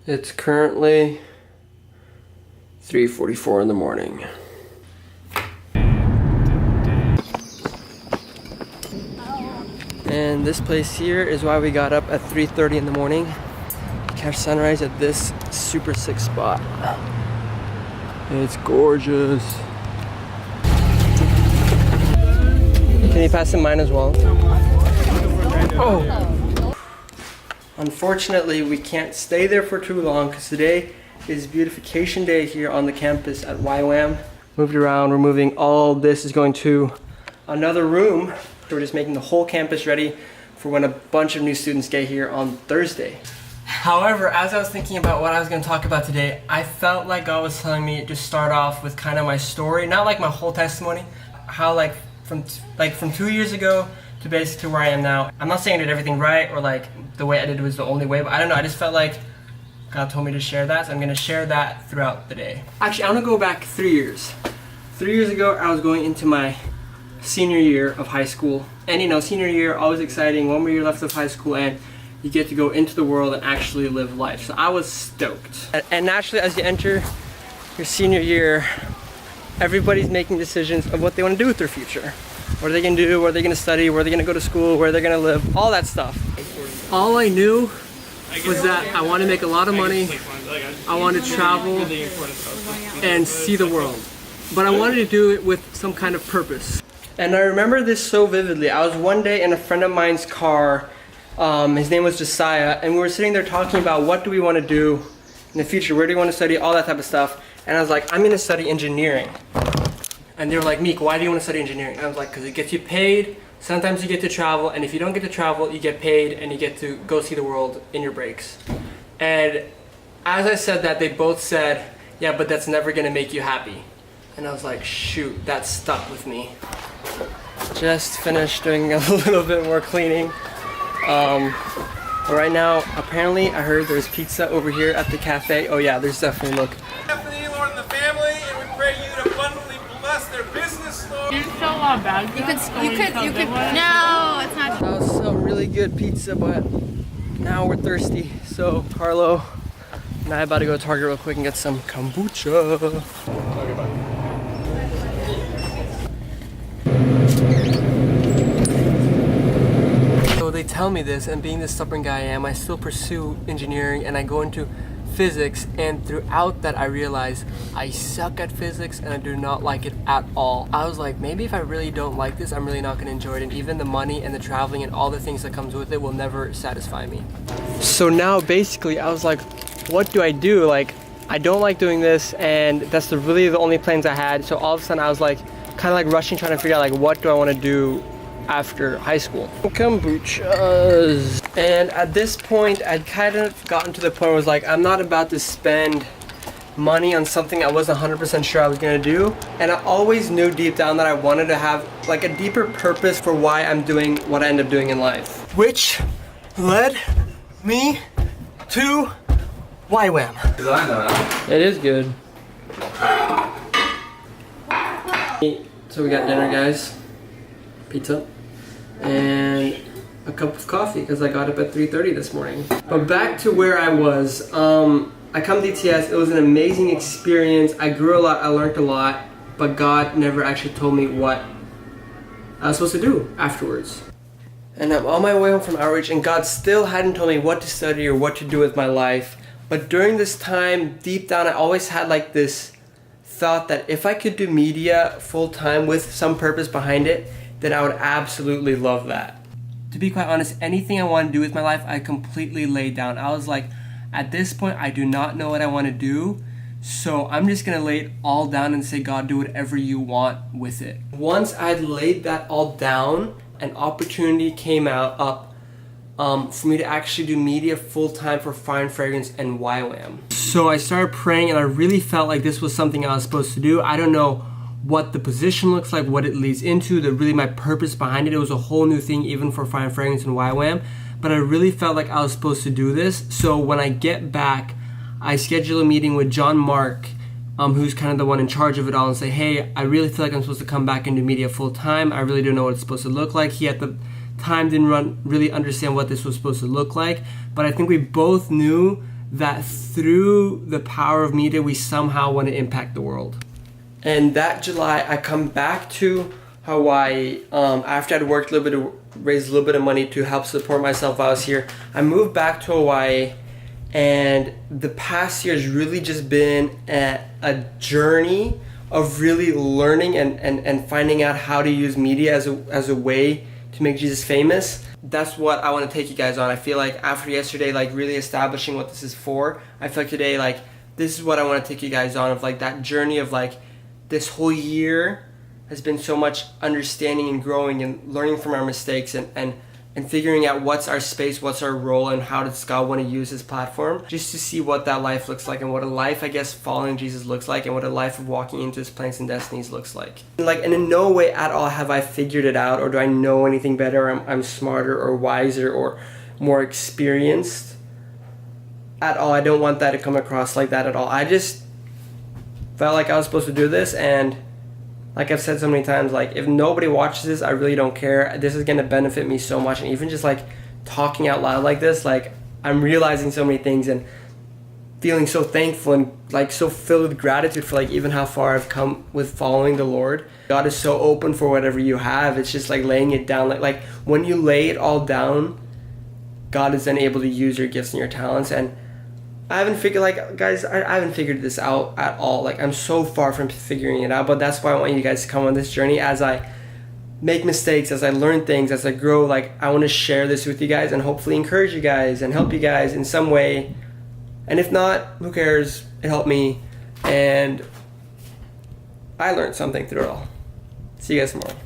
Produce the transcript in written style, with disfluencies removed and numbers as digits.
It's currently 3:44 in the morning. And this place here is why we got up at 3:30 in the morning to catch sunrise at this super sick spot. It's gorgeous. Can you pass in mine as well? Oh! Unfortunately, we can't stay there for too long because today is beautification day here on the campus at YWAM. Moved around, we're moving. All this is going to another room. We're just making the whole campus ready for when a bunch of new students get here on Thursday. However, as I was thinking about what I was going to talk about today, I felt like God was telling me to start off with kind of my story, not like my whole testimony, how from 2 years ago to basically where I am now. I'm not saying I did everything right or like the way I did it was the only way, but I don't know, I just felt like God told me to share that, so I'm going to share that throughout the day. Actually, I'm going to go back 3 years. 3 years ago, I was going into my senior year of high school. And you know, senior year, always exciting, 1 more year left of high school, and you get to go into the world and actually live life. So I was stoked. And naturally, as you enter your senior year, everybody's making decisions of what they want to do with their future. What are they going to do? Where are they going to study? Where are they going to go to school? Where are they going to live? All that stuff. All I knew was that I want to make a lot of money. I want to travel and see the world. But I wanted to do it with some kind of purpose. And I remember this so vividly. I was one day in a friend of mine's car. His name was Josiah, and we were sitting there talking about what do we want to do in the future, where do you want to study, all that type of stuff. And I was like, I'm going to study engineering. And they were like, Meek, why do you want to study engineering? And I was like, because it gets you paid, sometimes you get to travel, and if you don't get to travel, you get paid and you get to go see the world in your breaks. And as I said that, they both said, yeah, but that's never going to make you happy. And I was like, shoot, that stuck with me. Just finished doing a little bit more cleaning. Right now, apparently, I heard there's pizza over here at the cafe. Oh yeah, there's definitely, look. Stephanie, Lord, and the family, and we pray you to abundantly bless their business, Lord. You still want bag? You could, no, it's not. That was some really good pizza, but now we're thirsty. So, Carlo and I are about to go to Target real quick and get some kombucha. They tell me this, and being the stubborn guy I am, I still pursue engineering and I go into physics, and throughout that I realize I suck at physics and I do not like it at all. I was like, maybe if I really don't like this, I'm really not going to enjoy it, and even the money and the traveling and all the things that comes with it will never satisfy me. So now basically I was like, what do I do? Like, I don't like doing this, and that's really the only plans I had. So all of a sudden I was like, kind of like rushing, trying to figure out like, what do I want to do after high school. Kombuchas. And at this point, I'd kind of gotten to the point where I was like, I'm not about to spend money on something I wasn't 100% sure I was gonna do. And I always knew deep down that I wanted to have like a deeper purpose for why I'm doing what I end up doing in life. Which led me to YWAM. It is good. So we got dinner, guys. Pizza and a cup of coffee because I got up at 3:30 this morning. But back to where I was. I come to DTS. It was an amazing experience. I grew a lot. I learned a lot. But God never actually told me what I was supposed to do afterwards. And I'm on my way home from outreach, and God still hadn't told me what to study or what to do with my life. But during this time, deep down, I always had like this thought that if I could do media full time with some purpose behind it, then I would absolutely love that. To be quite honest, anything I want to do with my life, I completely laid down. I was like, at this point, I do not know what I want to do, so I'm just gonna lay it all down and say, God, do whatever you want with it. Once I'd laid that all down, an opportunity came up for me to actually do media full-time for Fine Fragrance and YWAM. So I started praying, and I really felt like this was something I was supposed to do. I don't know what the position looks like, what it leads into, really my purpose behind it. It was a whole new thing even for Fine Fragrance and YWAM, but I really felt like I was supposed to do this. So when I get back, I schedule a meeting with John Mark, who's kind of the one in charge of it all, and say, hey, I really feel like I'm supposed to come back into media full time. I really don't know what it's supposed to look like. He at the time didn't really understand what this was supposed to look like, but I think we both knew that through the power of media, we somehow want to impact the world. And that July, I come back to Hawaii after I'd worked a little bit to raise a little bit of money to help support myself while I was here. I moved back to Hawaii, and the past year has really just been a journey of really learning and finding out how to use media as a way to make Jesus famous. That's what I want to take you guys on. I feel like after yesterday, like really establishing what this is for, I feel like today, like this is what I want to take you guys on, of like that journey of like this whole year has been so much understanding and growing and learning from our mistakes and figuring out what's our space, what's our role, and how does God want to use his platform, just to see what that life looks like and what a life, I guess, following Jesus looks like, and what a life of walking into his plans and destinies looks like. And in no way at all have I figured it out, or do I know anything better, or I'm smarter or wiser or more experienced at all. I don't want that to come across like that at all. I just felt like I was supposed to do this, and like I've said so many times, like if nobody watches this, I really don't care. This is gonna benefit me so much, and even just like talking out loud like this, like I'm realizing so many things and feeling so thankful and like so filled with gratitude for like even how far I've come with following the Lord. God is so open for whatever you have. It's just like laying it down. Like when you lay it all down, God is then able to use your gifts and your talents. And I haven't figured, like, guys, I haven't figured this out at all. Like, I'm so far from figuring it out, but that's why I want you guys to come on this journey. As I make mistakes, as I learn things, as I grow, like, I want to share this with you guys and hopefully encourage you guys and help you guys in some way. And if not, who cares? It helped me, and I learned something through it all. See you guys tomorrow.